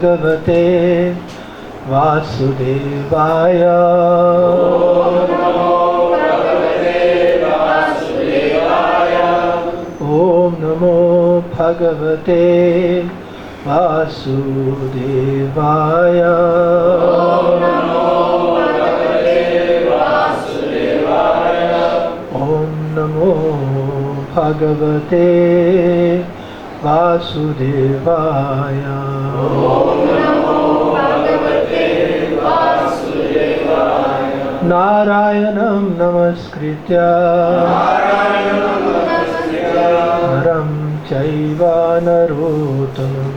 Bhagavate Vasudevaya. Om Namo Bhagavate Vasudevaya. Om Namo Bhagavate Vasudevaya. Narayanam Namaskritya Naram Chaiva Narottamam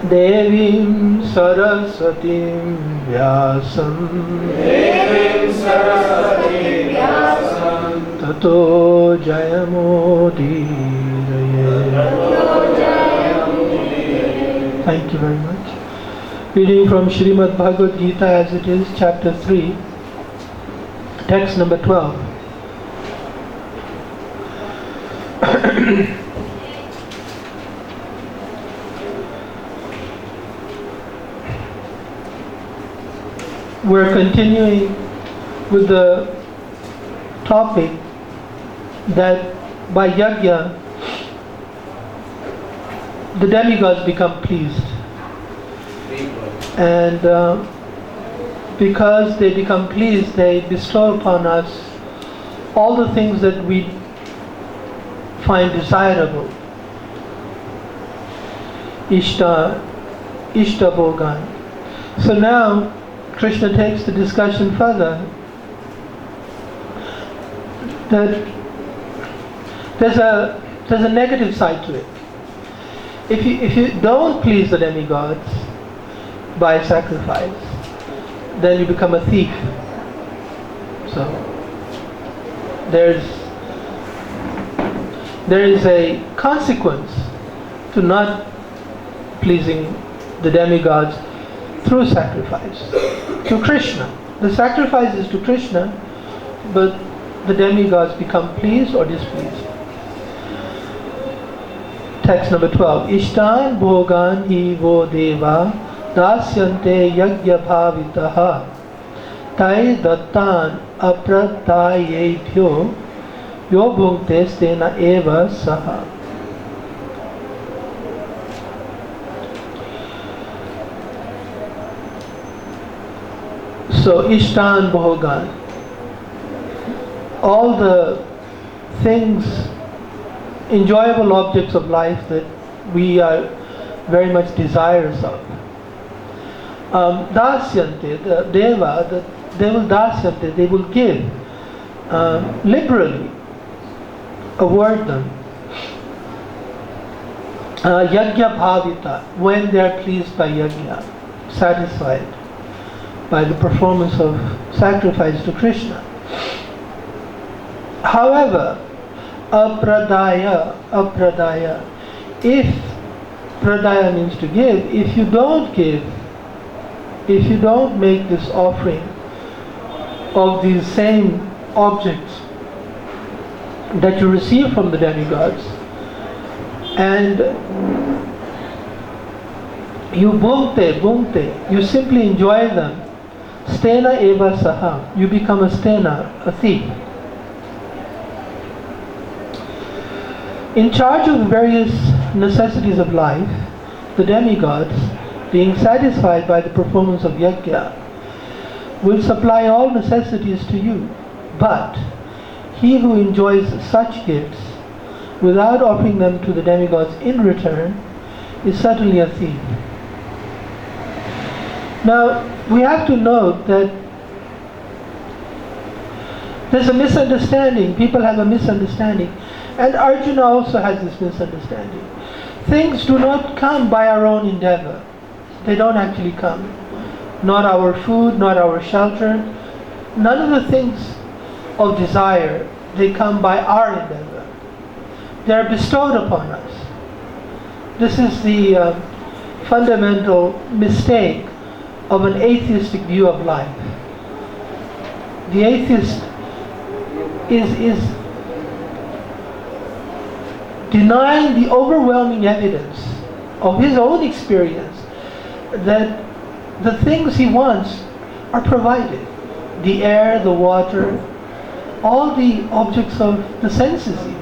Devim Saraswatim Vyasam Tato Jayamodiraye. Thank you very much. Reading from Srimad Bhagavad Gita as it is, chapter 3, text number 12. We're continuing with the topic that by yajna the demigods become pleased. And because they become pleased, they bestow upon us all the things that we find desirable. Ishta Bhogan. So now Krishna takes the discussion further, that there's a negative side to it. If you don't please the demigods by sacrifice, then you become a thief. So there is a consequence to not pleasing the demigods through sacrifice to Krishna. The sacrifice is to Krishna, but the demigods become pleased or displeased. Text number 12. Ishtan bhogan hi vo deva dasyante yajna bhavitaha tai dattan apratayebhyo yo bhukte stena eva saha. So Ishtan bhogan, all the things, enjoyable objects of life that we are very much desirous of. Dasyante, the deva, they will dasyante, they will give liberally, award them. Yajna bhavita, when they are pleased by yajna, satisfied by the performance of sacrifice to Krishna. However, apradaya, if pradaya means to give, if you don't give, if you don't make this offering of these same objects that you receive from the demigods, and you bhukte, you simply enjoy them, stena eva saha, you become a stena, a thief. In charge of the various necessities of life, the demigods, being satisfied by the performance of yajna, will supply all necessities to you. But he who enjoys such gifts without offering them to the demigods in return is certainly a thief. Now, we have to note that there's a misunderstanding. People have a misunderstanding. And Arjuna also has this misunderstanding. Things do not come by our own endeavor. They don't actually come. Not our food, not our shelter. None of the things of desire, they come by our endeavor. They are bestowed upon us. This is the fundamental mistake of an atheistic view of life. The atheist is denying the overwhelming evidence of his own experience that the things he wants are provided. The air, the water, all the objects of the senses even.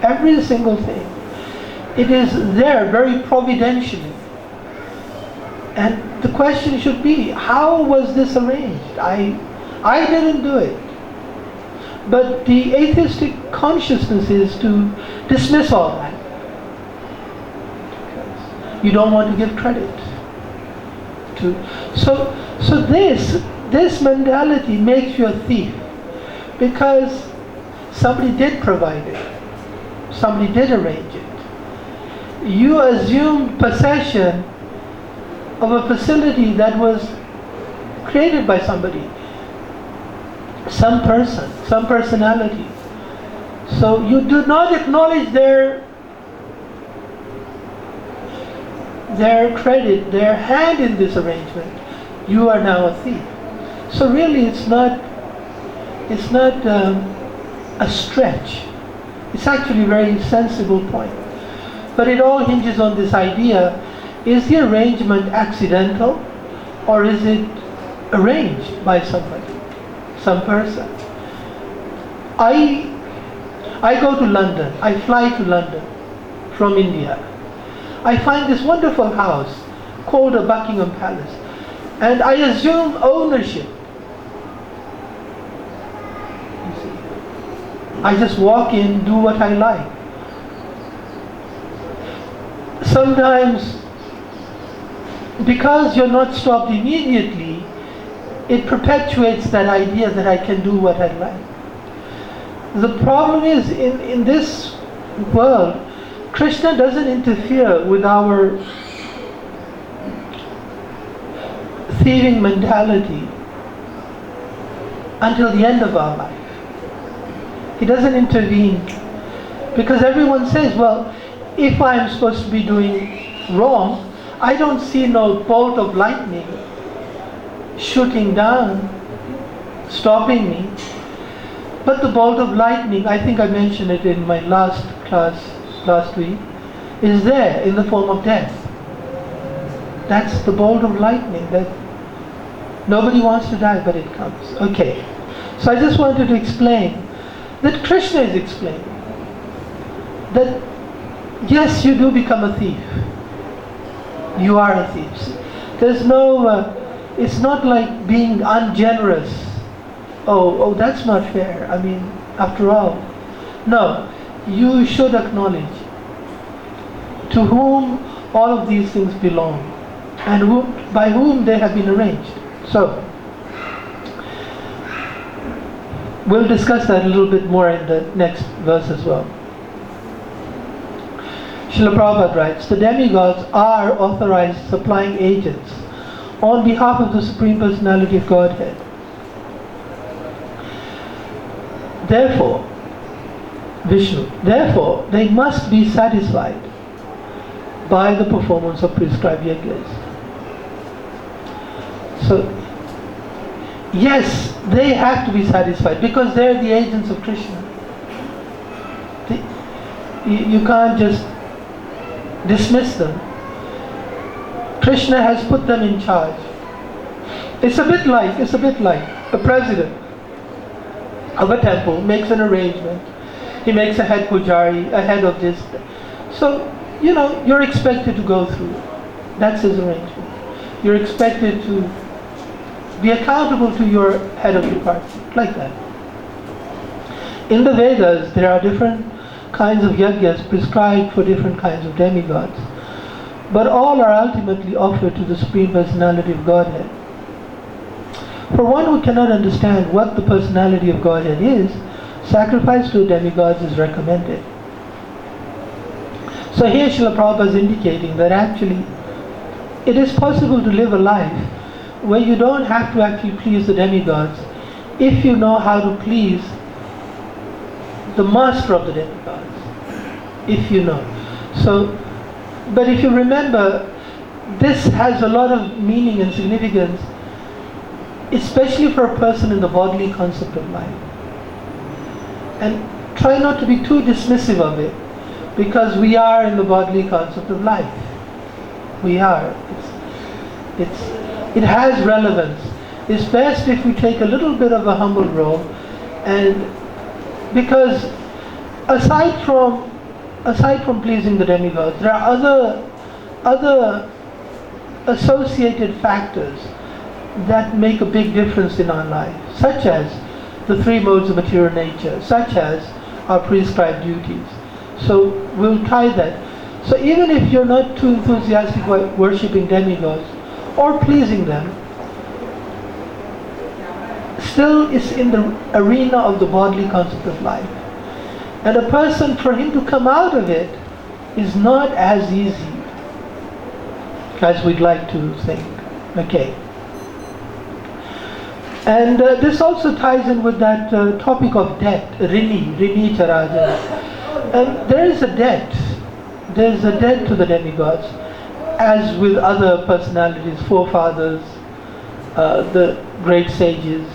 Every single thing. It is there very providentially. And the question should be, how was this arranged? I didn't do it. But the atheistic consciousness is to dismiss all that. Because you don't want to give credit to. So this mentality makes you a thief. Because somebody did provide it. Somebody did arrange it. You assumed possession of a facility that was created by somebody. Some person, some personality. So you do not acknowledge their credit, their hand in this arrangement. You are now a thief. So really it's not a stretch. It's actually a very sensible point. But it all hinges on this idea, is the arrangement accidental or is it arranged by somebody, some person? I go to London, I fly to London from India. I find this wonderful house called the Buckingham Palace and I assume ownership. You see, I just walk in, do what I like. Sometimes, because you're not stopped immediately, it perpetuates that idea that I can do what I like. The problem is, in this world, Krishna doesn't interfere with our thieving mentality until the end of our life. He doesn't intervene because everyone says, well, if I'm supposed to be doing wrong, I don't see no bolt of lightning shooting down, stopping me. But the bolt of lightning, I think I mentioned it in my last class last week, is there in the form of death. That's the bolt of lightning that nobody wants to die, but it comes. Okay. So I just wanted to explain that Krishna is explaining that yes, you do become a thief. You are a thief. There's no, it's not like being ungenerous. Oh, that's not fair. I mean, after all. No, you should acknowledge to whom all of these things belong and by whom they have been arranged. So, we'll discuss that a little bit more in the next verse as well. Srila Prabhupada writes, the demigods are authorized supplying agents on behalf of the Supreme Personality of Godhead. Therefore, Vishnu, therefore, they must be satisfied by the performance of prescribed yajnas. So, yes, they have to be satisfied because they're the agents of Krishna. You can't just dismiss them. Krishna has put them in charge. It's a bit like a president of a temple makes an arrangement. He makes a head pujari, a head of this. So, you're expected to go through. That's his arrangement. You're expected to be accountable to your head of department, like that. In the Vedas, there are different kinds of yajnas prescribed for different kinds of demigods, but all are ultimately offered to the Supreme Personality of Godhead. For one who cannot understand what the Personality of Godhead is, sacrifice to the demigods is recommended. So here Srila Prabhupada is indicating that actually it is possible to live a life where you don't have to actually please the demigods if you know how to please the master of the demigods, if you know. So, but if you remember, this has a lot of meaning and significance, especially for a person in the bodily concept of life. And try not to be too dismissive of it. because we are in the bodily concept of life. We are. It has relevance. It's best if we take a little bit of a humble role, and because aside from pleasing the demigods, there are other associated factors that make a big difference in our life, such as the three modes of material nature, such as our prescribed duties. So we'll try that. So even if you're not too enthusiastic about worshipping demigods or pleasing them, still it's in the arena of the bodily concept of life. And a person, for him to come out of it, is not as easy as we'd like to think. Okay. And this also ties in with that topic of debt, rini charaja. And there is a debt. There is a debt to the demigods, as with other personalities, forefathers, the great sages.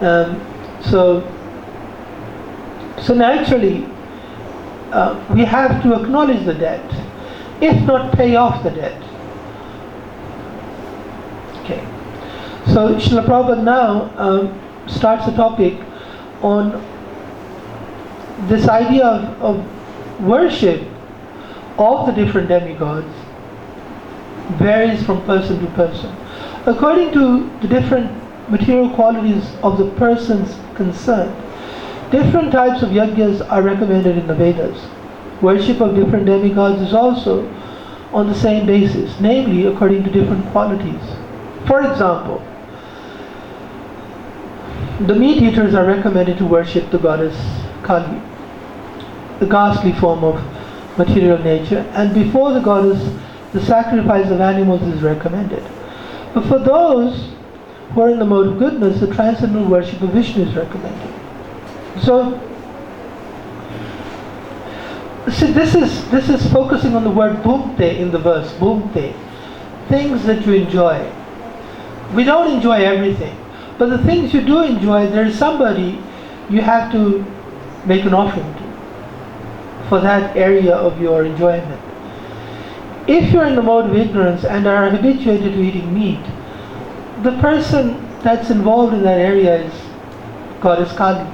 So naturally, we have to acknowledge the debt, if not pay off the debt. Okay. So Srila Prabhupada now starts a topic on this idea of worship of the different demigods varies from person to person. According to the different material qualities of the persons concerned, different types of yajnas are recommended in the Vedas. Worship of different demigods is also on the same basis, namely according to different qualities. For example, the meat eaters are recommended to worship the goddess Kali, the ghastly form of material nature, and before the goddess, the sacrifice of animals is recommended. But for those who are in the mode of goodness, the transcendental worship of Vishnu is recommended. So, see, this is focusing on the word bhukte in the verse, bhukte, things that you enjoy. We don't enjoy everything, but the things you do enjoy, there is somebody you have to make an offering to for that area of your enjoyment. If you're in the mode of ignorance and are habituated to eating meat, the person that's involved in that area is Goddess Kali.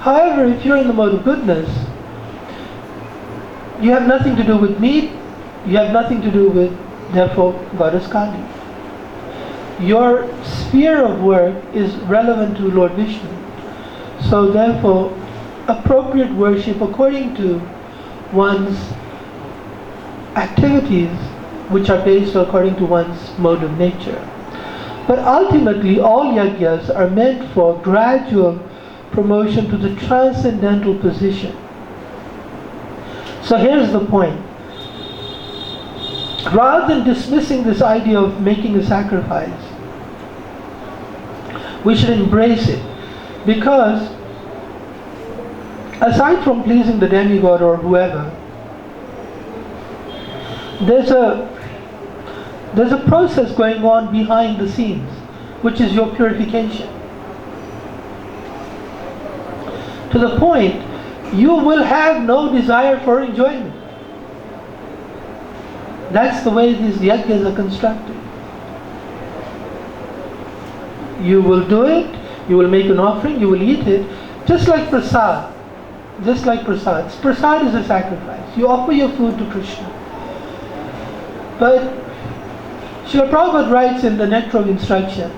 However, if you're in the mode of goodness, you have nothing to do with meat, you have nothing to do with, therefore, Goddess Kali. Your sphere of work is relevant to Lord Vishnu. So therefore, appropriate worship according to one's activities, which are based according to one's mode of nature. But ultimately, all yajnas are meant for gradual promotion to the transcendental position. So here's the point. Rather than dismissing this idea of making a sacrifice, we should embrace it, because aside from pleasing the demigod or whoever, there's a process going on behind the scenes, which is your purification. To the point, you will have no desire for enjoyment. That's the way these yajnas are constructed. You will do it, you will make an offering, you will eat it, just like prasad. Just like prasad. Prasad is a sacrifice. You offer your food to Krishna. But Srila Prabhupada writes in the Nectar of Instruction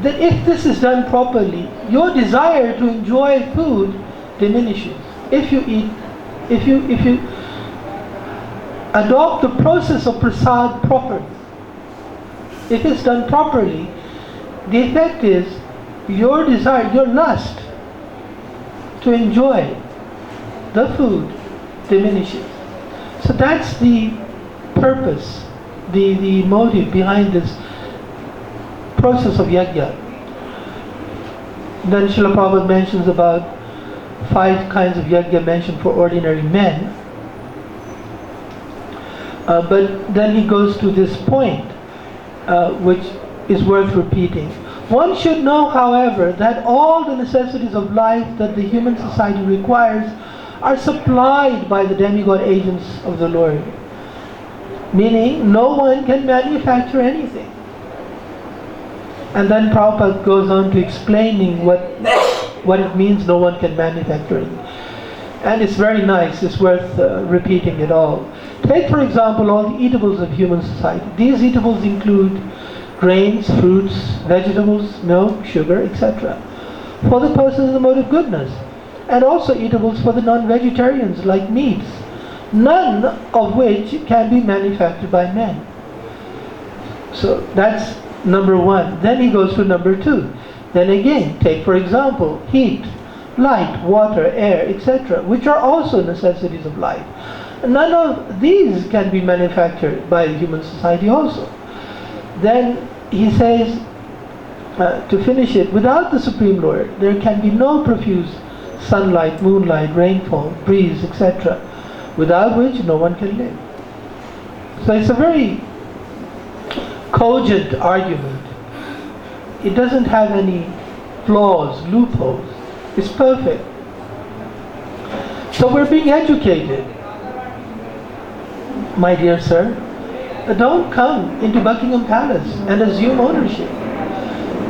that if this is done properly, your desire to enjoy food diminishes. If you adopt the process of prasad properly, if it's done properly, the effect is your desire, your lust to enjoy the food diminishes. So that's the purpose, the motive behind this process of yajna. Then Srila Prabhupada mentions about 5 kinds of yajna mentioned for ordinary men. But then he goes to this point, which is worth repeating. One should know, however, that all the necessities of life that the human society requires are supplied by the demigod agents of the Lord. Meaning, no one can manufacture anything. And then Prabhupada goes on to explaining what it means no one can manufacture anything. And it's very nice, it's worth repeating it all. Take, for example, all the eatables of human society. These eatables include grains, fruits, vegetables, milk, sugar, etc. for the purposes of the mode of goodness. And also eatables for the non-vegetarians, like meats, none of which can be manufactured by men. So that's number one. Then he goes to number two. Then again, take for example, heat, light, water, air, etc., which are also necessities of life. None of these can be manufactured by human society also. Then he says, to finish it, without the Supreme Lord, there can be no profuse sunlight, moonlight, rainfall, breeze, etc., without which no one can live. So it's a very cogent argument. It doesn't have any flaws, loopholes. It's perfect. So we're being educated. My dear sir, don't come into Buckingham Palace and assume ownership.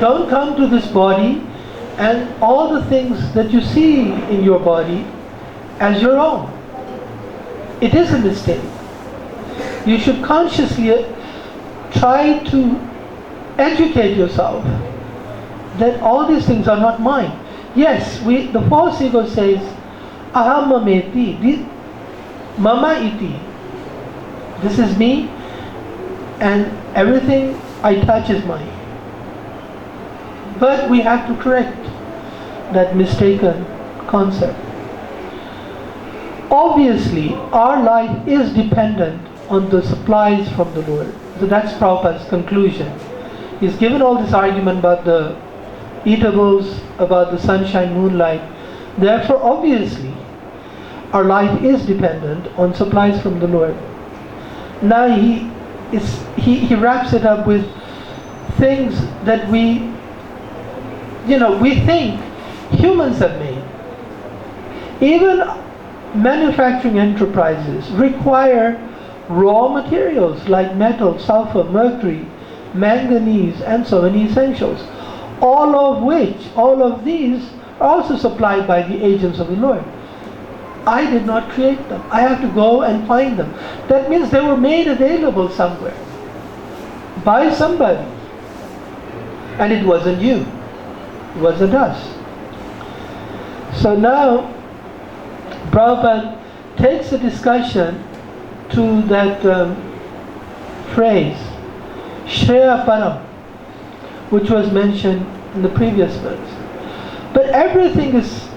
Don't come to this body and all the things that you see in your body as your own. It is a mistake. You should consciously try to educate yourself that all these things are not mine. Yes, the false ego says, aham mameti, mama iti. This is me, and everything I touch is mine. But we have to correct that mistaken concept. Obviously, our life is dependent on the supplies from the Lord. So that's Prabhupada's conclusion. He's given all this argument about the eatables, about the sunshine, moonlight. Therefore, obviously, our life is dependent on supplies from the Lord. Now he wraps it up with things that we think humans have made. Even manufacturing enterprises require raw materials like metal, sulfur, mercury, manganese, and so many essentials. All of these are also supplied by the agents of the Lord. I did not create them. I have to go and find them. That means they were made available somewhere by somebody. And it wasn't you. It wasn't us. So now, Prabhupada takes the discussion to that phrase, Shreya Param, which was mentioned in the previous verse. But everything is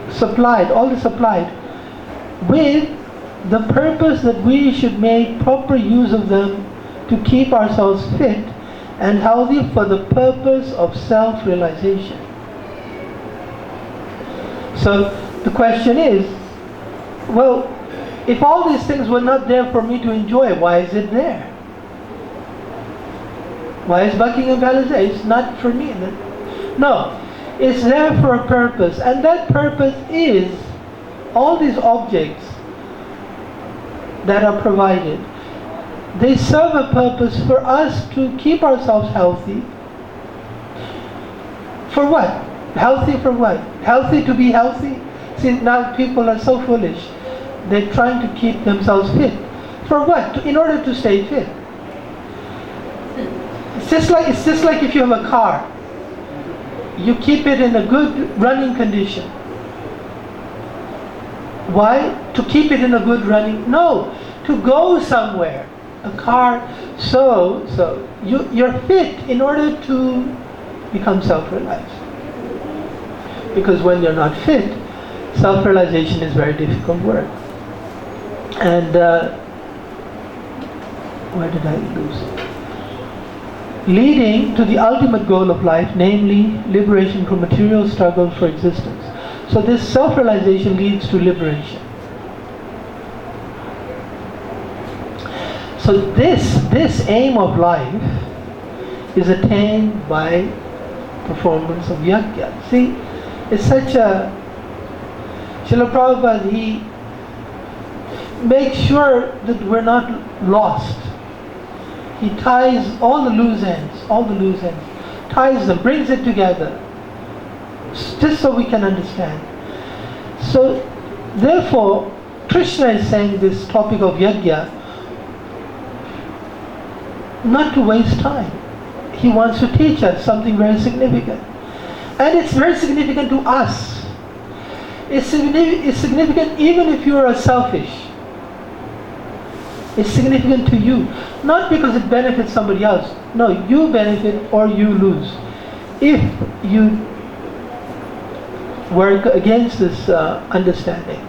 supplied, all is supplied, with the purpose that we should make proper use of them to keep ourselves fit and healthy for the purpose of self-realization. So the question is, well, if all these things were not there for me to enjoy, why is it there? Why is Buckingham Palace there? It's not for me. No, it's there for a purpose, and that purpose is all these objects that are provided. They serve a purpose for us to keep ourselves healthy. For what? Healthy for what? Healthy to be healthy? See, now people are so foolish. They're trying to keep themselves fit. For what? In order to stay fit. It's just like if you have a car. You keep it in a good running condition. Why? To keep it in a good running? No, to go somewhere. A car, so you're fit in order to become self-realized. Because when you're not fit, self-realization is very difficult work. And where did I lose it? Leading to the ultimate goal of life, namely liberation from material struggle for existence. So this self-realization leads to liberation. So this aim of life is attained by performance of yajna. See, it's Srila Prabhupada, he makes sure that we're not lost. He ties all the loose ends, ties them, brings it together, just so we can understand. So, therefore, Krishna is saying this topic of yajna, not to waste time. He wants to teach us something very significant. And it's very significant to us. It's significant even if you are selfish. It's significant to you. Not because it benefits somebody else. No, you benefit or you lose. If you work against this understanding.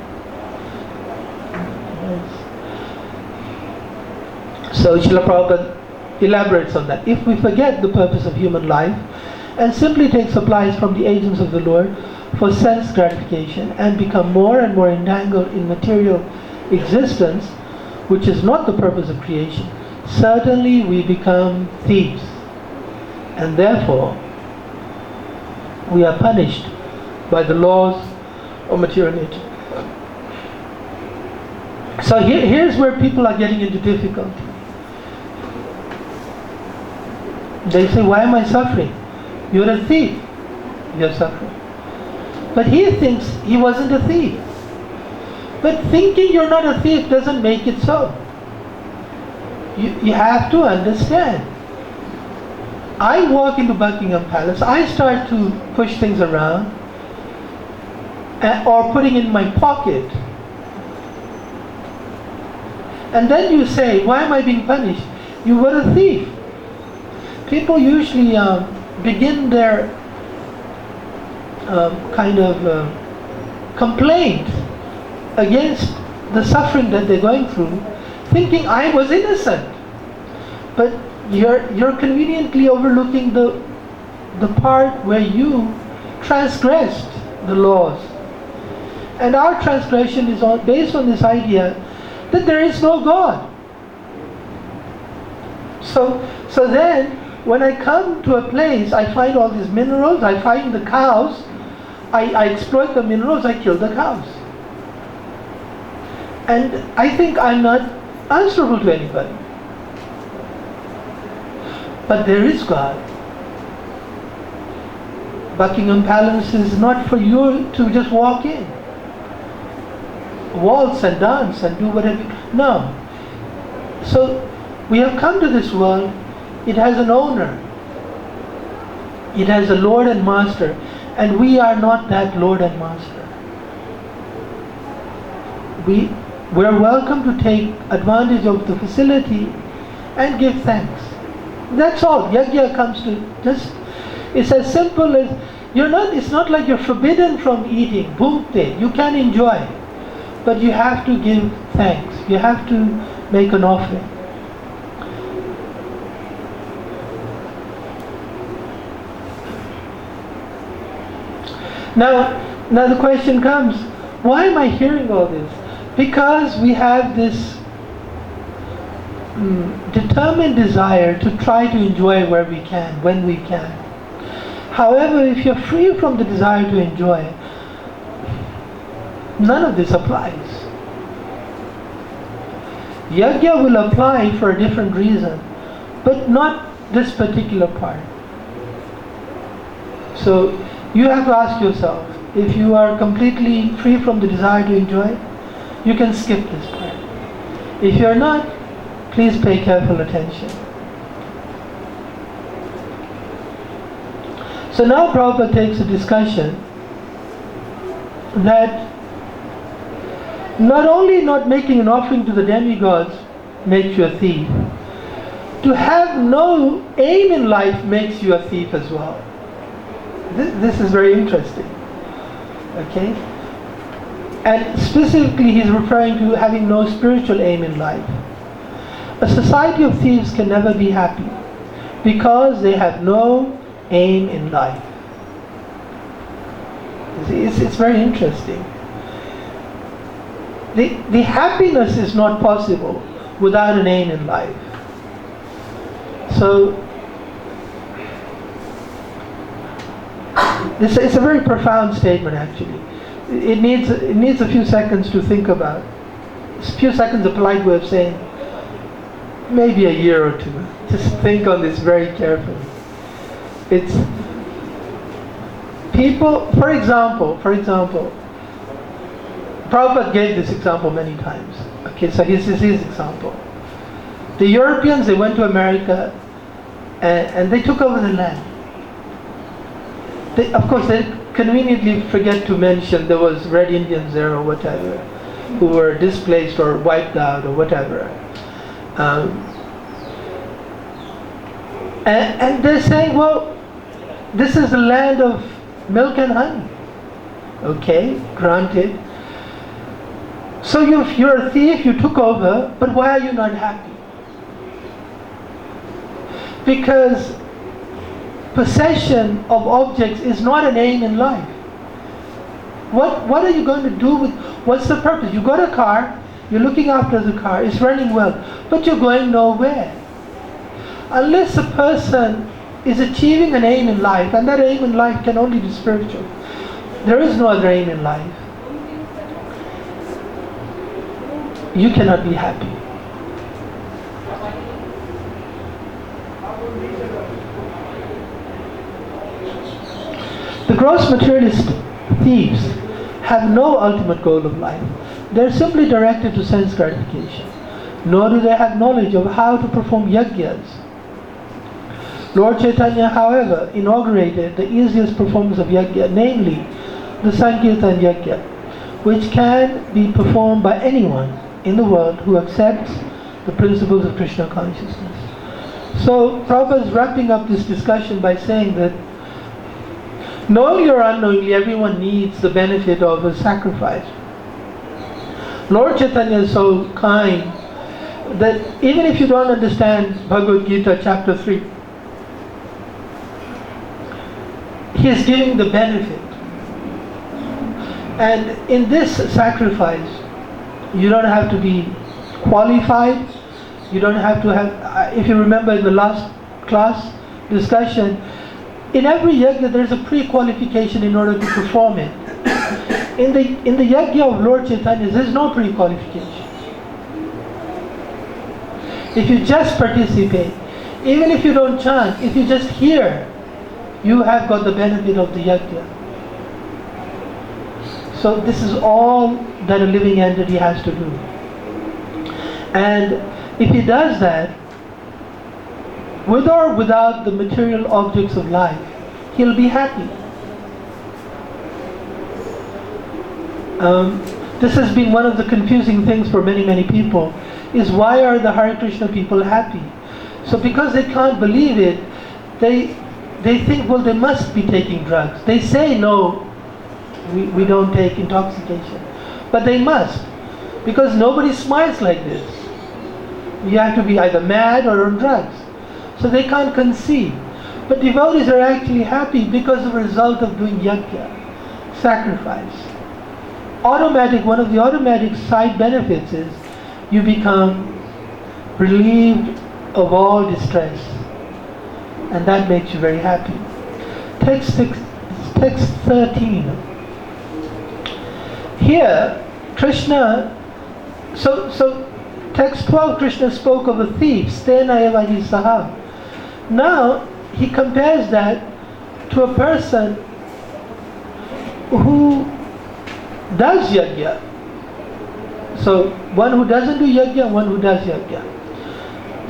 So Srila Prabhupada elaborates on that. If we forget the purpose of human life and simply take supplies from the agents of the Lord for sense gratification and become more and more entangled in material existence, which is not the purpose of creation, certainly we become thieves. And therefore, we are punished by the laws of material nature. So here's where people are getting into difficulty. They say, why am I suffering? You're a thief. You're suffering. But he thinks he wasn't a thief. But thinking you're not a thief doesn't make it so. You have to understand. I walk into Buckingham Palace, I start to push things around or putting in my pocket. And then you say, why am I being punished? You were a thief. People usually begin their complaint against the suffering that they're going through, thinking I was innocent. But you're conveniently overlooking the part where you transgressed the laws. And our transgression is based on this idea that there is no God. So then, when I come to a place, I find all these minerals, I find the cows, I exploit the minerals, I kill the cows. And I think I'm not answerable to anybody. But there is God. Buckingham Palace is not for you to just walk in, waltz and dance and do whatever. No. So we have come to this world. It has an owner. It has a Lord and Master. And we are not that Lord and Master. We're welcome to take advantage of the facility and give thanks. That's all. Yajna comes to just, it's as simple as, it's not like you're forbidden from eating. Bhukte. You can enjoy. But you have to give thanks. You have to make an offering. Now the question comes, why am I hearing all this? Because we have this determined desire to try to enjoy where we can, when we can. However, if you're free from the desire to enjoy, none of this applies. Yajna will apply for a different reason, but not this particular part. So you have to ask yourself, if you are completely free from the desire to enjoy, you can skip this part. If you're not, please pay careful attention. So now Prabhupada takes a discussion that not only not making an offering to the demigods makes you a thief, to have no aim in life makes you a thief as well. This is very interesting. Okay? And specifically he's referring to having no spiritual aim in life. A society of thieves can never be happy because they have no aim in life. It's very interesting. The happiness is not possible without an aim in life. So it's a very profound statement actually. it needs a few seconds to think about. A few seconds, a polite way of saying maybe a year or two. Just think on this very carefully. It's people, for example, Prabhupada gave this example many times. Okay, so here's his example. The Europeans, they went to America and they took over the land. Of course, they conveniently forget to mention there was Red Indians there or whatever, who were displaced or wiped out or whatever. And they're saying, well, this is the land of milk and honey. Okay, granted. So you're a thief, you took over, but why are you not happy? Because possession of objects is not an aim in life. What are you going to do with, what's the purpose? You got a car, you're looking after the car, it's running well, but you're going nowhere. Unless a person is achieving an aim in life, and that aim in life can only be spiritual. There is no other aim in life. You cannot be happy. The gross materialist thieves have no ultimate goal of life. They're simply directed to sense gratification. Nor do they have knowledge of how to perform yajnas. Lord Chaitanya, however, inaugurated the easiest performance of yajna, namely the Sankirtan yajna, which can be performed by anyone in the world who accepts the principles of Krishna consciousness. So Prabhupada is wrapping up this discussion by saying that knowingly or unknowingly, everyone needs the benefit of a sacrifice. Lord Chaitanya is so kind that even if you don't understand Bhagavad Gita chapter 3, he is giving the benefit. And in this sacrifice, you don't have to be qualified. You don't have to have, if you remember in the last class discussion, in every yajna there is a pre-qualification in order to perform it. In the yajna of Lord Chaitanya, there is no pre-qualification. If you just participate, even if you don't chant, if you just hear, you have got the benefit of the yajna. So this is all that a living entity has to do. And if he does that, with or without the material objects of life, he'll be happy. This has been one of the confusing things for many people, is why are the Hare Krishna people happy? So because they can't believe it, they think, well, they must be taking drugs. They say, no, we don't take intoxication. But they must, because nobody smiles like this. You have to be either mad or on drugs. So they can't conceive. But devotees are actually happy because of the result of doing yajna, sacrifice. One of the automatic side benefits is you become relieved of all distress. And that makes you very happy. Text 13. Here, Krishna, so text 12, Krishna spoke of a thief, stena eva hi saha. Now, he compares that to a person who does yajna. So, one who doesn't do yajna, one who does yajna.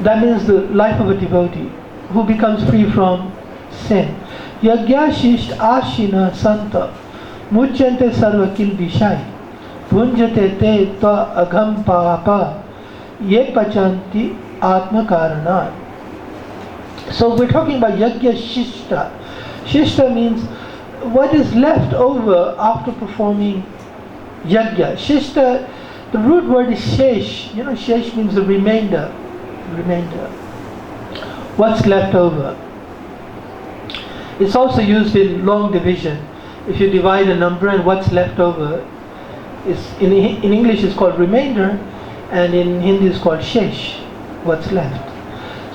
That means the life of a devotee who becomes free from sin. Yajna shisht ashina santa muchyante sarva kilbishai bhunjate te tva agham papa ye pachanti atma karanat. So we're talking about yajna shishta. Shishta means what is left over after performing yajna. Shishta, the root word is shesh. You know, shesh means the remainder. What's left over. It's also used in long division. If you divide a number and what's left over, is in English it's called remainder, and in Hindi it's called shesh, what's left.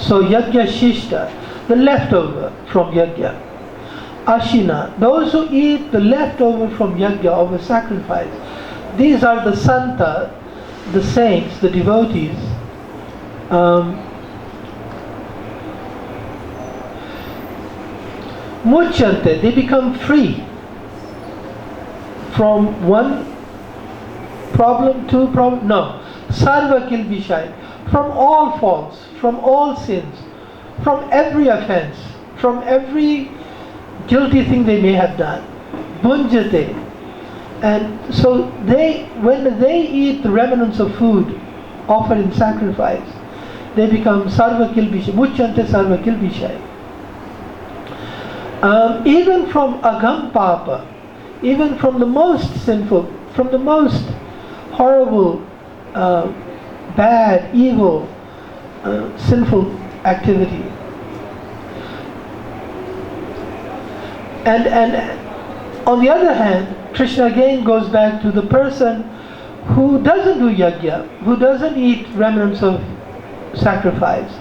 So yajna shishta, the leftover from yajna. Ashina, those who eat the leftover from yajna, of a sacrifice. These are the Santa, the saints, the devotees. Muchyante, they become free from one problem, two problem, no. Sarva kilbishai, from all faults, from all sins, from every offense, from every guilty thing they may have done. Bunjate. And so when they eat the remnants of food offered in sacrifice, they become sarva kilbishai, muchyante sarva kilbishai. Even from agam papa, even from the most sinful, from the most horrible, bad, evil, sinful activity. And on the other hand, Krishna again goes back to the person who doesn't do yajna, who doesn't eat remnants of sacrifice.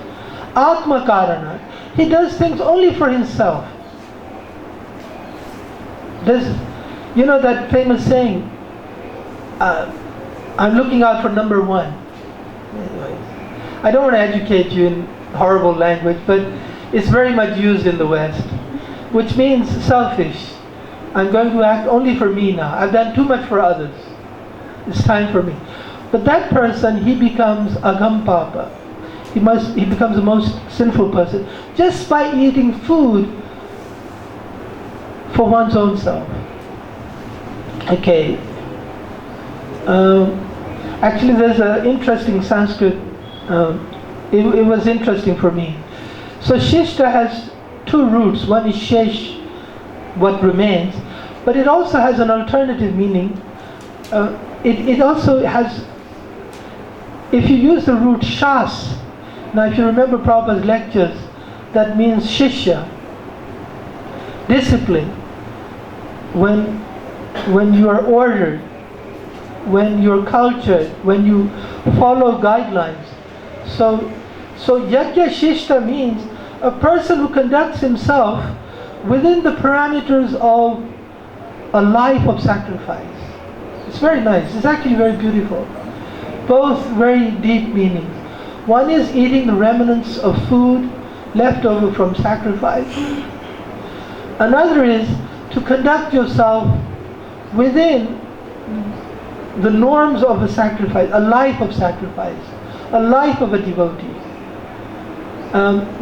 Atma karana, he does things only for himself. There's, you know that famous saying, I'm looking out for number one. Anyways, I don't want to educate you in horrible language, but it's very much used in the West, which means selfish. I'm going to act only for me now. I've done too much for others. It's time for me. But that person, he becomes agam papa. He becomes the most sinful person just by eating food for one's own self. Okay. Actually, there's an interesting Sanskrit. It was interesting for me. So Shishta has two roots. One is Shesh, what remains, but it also has an alternative meaning. It also has, if you use the root Shas, now if you remember Prabhupada's lectures, that means Shishya, discipline. When you are ordered, when you're cultured, when you follow guidelines. So Yajna Shishta means a person who conducts himself within the parameters of a life of sacrifice. It's very nice. It's actually very beautiful. Both very deep meanings. One is eating the remnants of food left over from sacrifice. Another is to conduct yourself within the norms of a sacrifice, a life of sacrifice, a life of a devotee.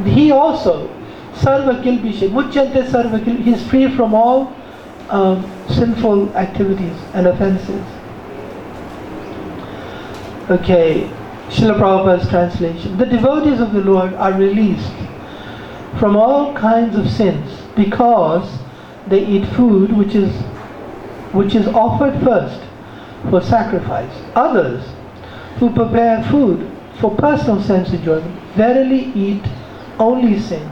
He also, sarva kilbishe, muchyante sarva kilbishe, he's free from all sinful activities and offenses. Okay, Srila Prabhupada's translation. The devotees of the Lord are released from all kinds of sins because they eat food which is offered first for sacrifice. Others who prepare food for personal sense enjoyment verily eat only sin.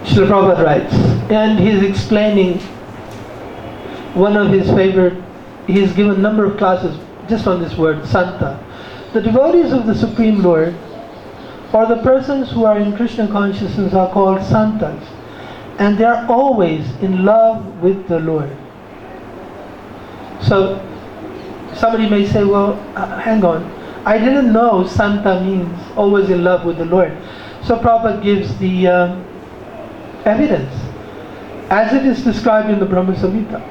Srila Prabhupada writes, and he's explaining one of his favorite, he's given a number of classes just on this word, Santa. The devotees of the Supreme Lord, or the persons who are in Krishna consciousness, are called Santas, and they are always in love with the Lord. So, somebody may say, well, hang on, I didn't know Santa means always in love with the Lord. So Prabhupada gives the evidence, as it is described in the Brahma Samhita.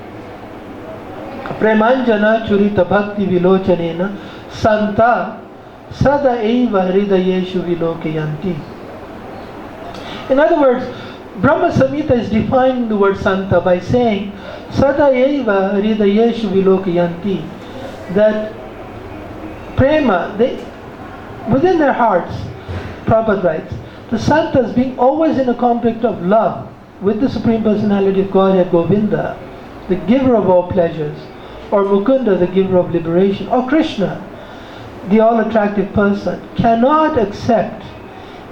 Premanjana churita bhakti vilochanena santa sada eva hridayeshu vilokayanti. In other words, Brahma Samhita is defining the word Santa by saying sada eva hridayeshu vilokayanti, that prema, within their hearts, Prabhupada writes, the Santas being always in a conflict of love with the Supreme Personality of Godhead, Govinda, the giver of all pleasures, or Mukunda, the giver of liberation, or Krishna, the all-attractive person, cannot accept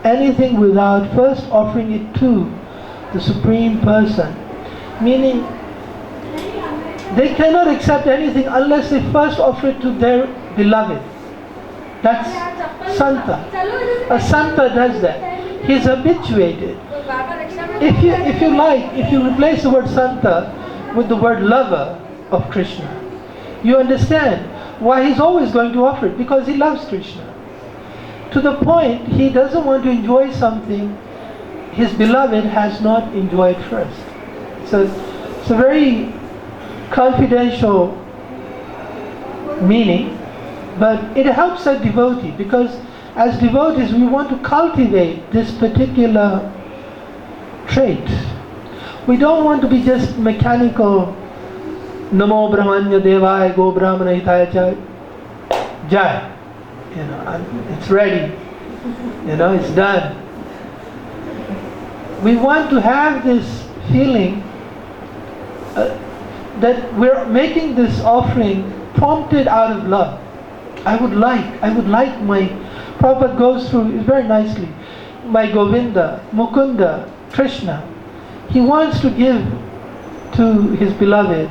anything without first offering it to the Supreme Person. Meaning, They cannot accept anything unless they first offer it to their beloved. That's Santa. A Santa does that. He's habituated. If you replace the word Santa with the word lover of Krishna, you understand why he's always going to offer it, because he loves Krishna. To the point he doesn't want to enjoy something his beloved has not enjoyed first. So it's a very confidential meaning, but it helps a devotee, because as devotees we want to cultivate this particular trait. We don't want to be just mechanical, Namo Brahmanya Devaya Go Brahmana Hitaya Jai. It's ready. It's done. We want to have this feeling that we're making this offering prompted out of love. I would like my Prabhupada goes through it very nicely. My Govinda, Mukunda, Krishna, he wants to give to his beloved,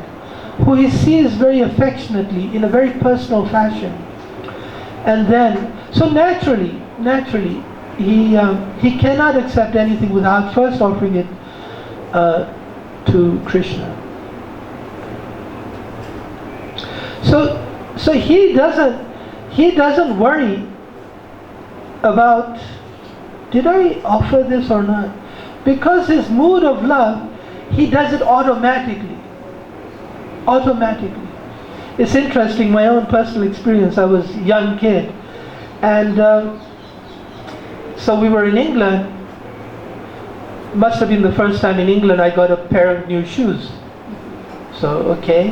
who he sees very affectionately in a very personal fashion. And then, so naturally, he cannot accept anything without first offering it to Krishna. So he doesn't worry about, did I offer this or not? Because his mood of love, he does it automatically. It's interesting, my own personal experience. I was a young kid, and so we were in England. Must have been the first time in England I got a pair of new shoes. So okay,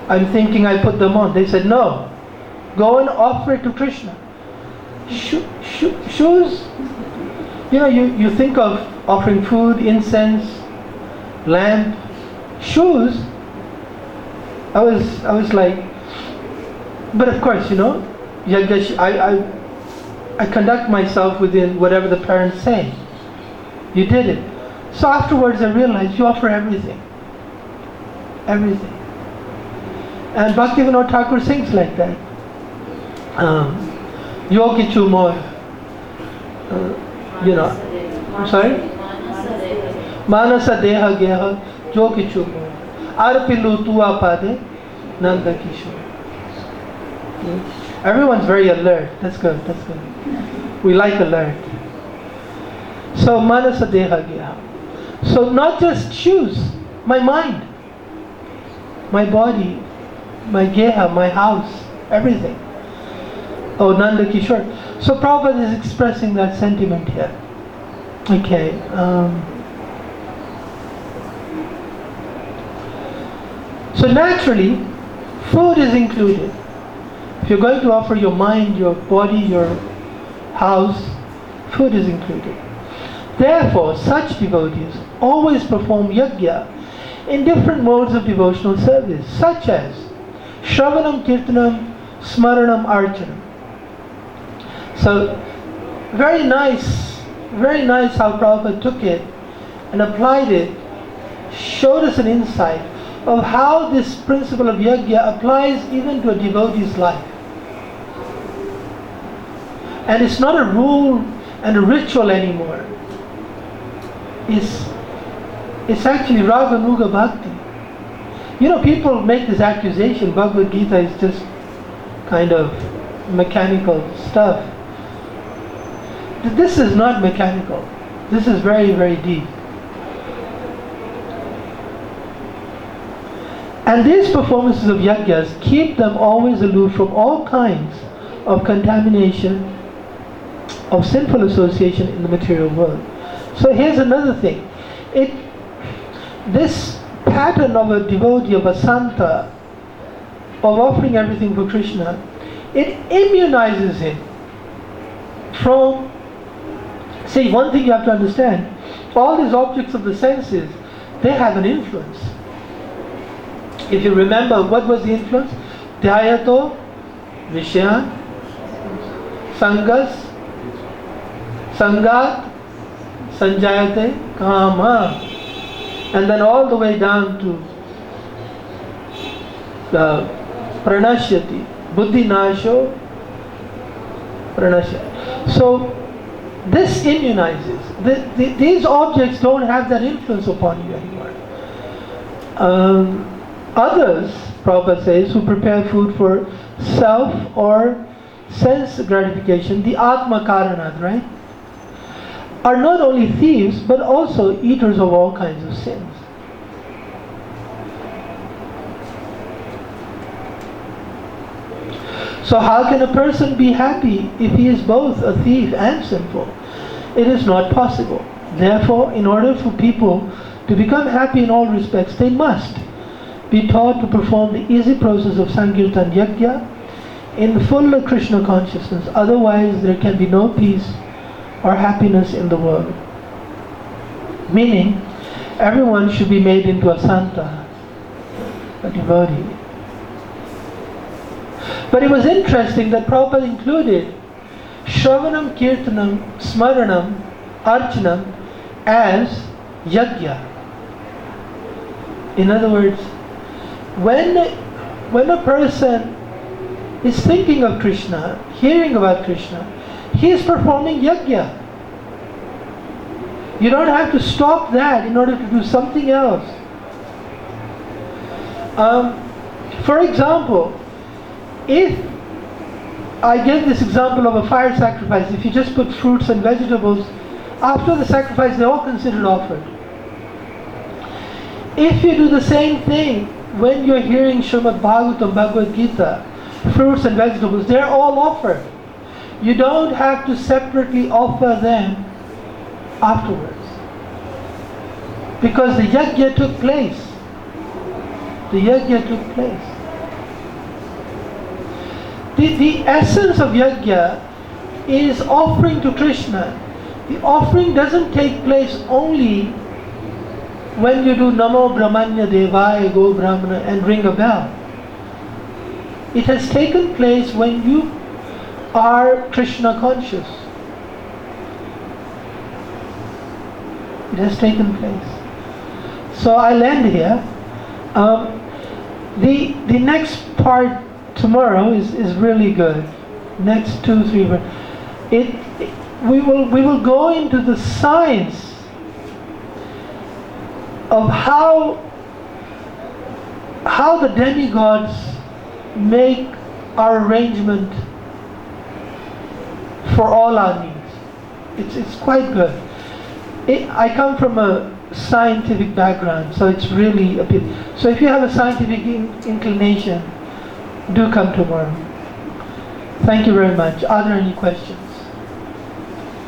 I'm thinking I put them on. They said no, go and offer it to Krishna. Shoes, you think of offering food, incense, lamp, shoes. I was like, but of course, I conduct myself within whatever the parents say. You did it. So afterwards I realized you offer everything. Everything. And Bhaktivinoda Thakur sings like that. Yogi Chumoy. Sorry? Manasa Deha Geha Yogi Chumoy. Arpilu Tua Pade Nanda Kishore. Everyone's very alert. That's good. We like alert. So Manasa Deha Geha. So not just shoes, my mind, my body, my Geha, my house, everything. Oh, Nanda Kishore. So Prabhupada is expressing that sentiment here. Okay. So naturally, food is included. If you're going to offer your mind, your body, your house, food is included. Therefore, such devotees always perform yajna in different modes of devotional service, such as Shravanam, Kirtanam, Smaranam, Archanam. So, very nice how Prabhupada took it and applied it, showed us an insight of how this principle of yajna applies even to a devotee's life. And it's not a rule and a ritual anymore. It's actually Raganuga Bhakti. People make this accusation, Bhagavad Gita is just kind of mechanical stuff. This is not mechanical. This is very, very deep. And these performances of yajnas keep them always aloof from all kinds of contamination, of sinful association in the material world. So here's another thing. This pattern of a devotee, of a santa, of offering everything for Krishna, it immunizes him from, see, one thing you have to understand, all these objects of the senses, they have an influence. If you remember, what was the influence? Dhyayato, Vishyan, Sangas, Sangat, Sanjayate, Kama, and then all the way down to Pranashyati. Buddhi nasho pranasya. So this immunizes. These objects don't have that influence upon you anymore. Others, Prabhupada says, who prepare food for self or sense gratification, the Atma Karanat, right, are not only thieves but also eaters of all kinds of sins. So how can a person be happy if he is both a thief and sinful? It is not possible. Therefore, in order for people to become happy in all respects, they must be taught to perform the easy process of Sankirtan Yajna in full Krishna consciousness. Otherwise, there can be no peace or happiness in the world. Meaning, everyone should be made into a Santa, a devotee. But it was interesting that Prabhupada included Shravanam, Kirtanam, Smaranam, Archanam as Yajna. In other words, when a person is thinking of Krishna, hearing about Krishna, he is performing Yajna. You don't have to stop that in order to do something else. For example, if I give this example of a fire sacrifice, if you just put fruits and vegetables, after the sacrifice they're all considered offered. If you do the same thing when you're hearing Srimad Bhagavatam, Bhagavad Gita, fruits and vegetables, they're all offered. You don't have to separately offer them afterwards. Because the yajna took place. The yajna took place. The essence of yajna is offering to Krishna. The offering doesn't take place only when you do Namo Brahmanya Devaya Go Brahmana and ring a bell. It has taken place when you are Krishna conscious. It has taken place. So I'll end here. The next part tomorrow is really good. Next 2-3 we will go into the science of how the demigods make our arrangement for all our needs. It's quite good. I come from a scientific background, so it's really a bit. So if you have a scientific inclination, do come tomorrow. Thank you very much. Are there any questions?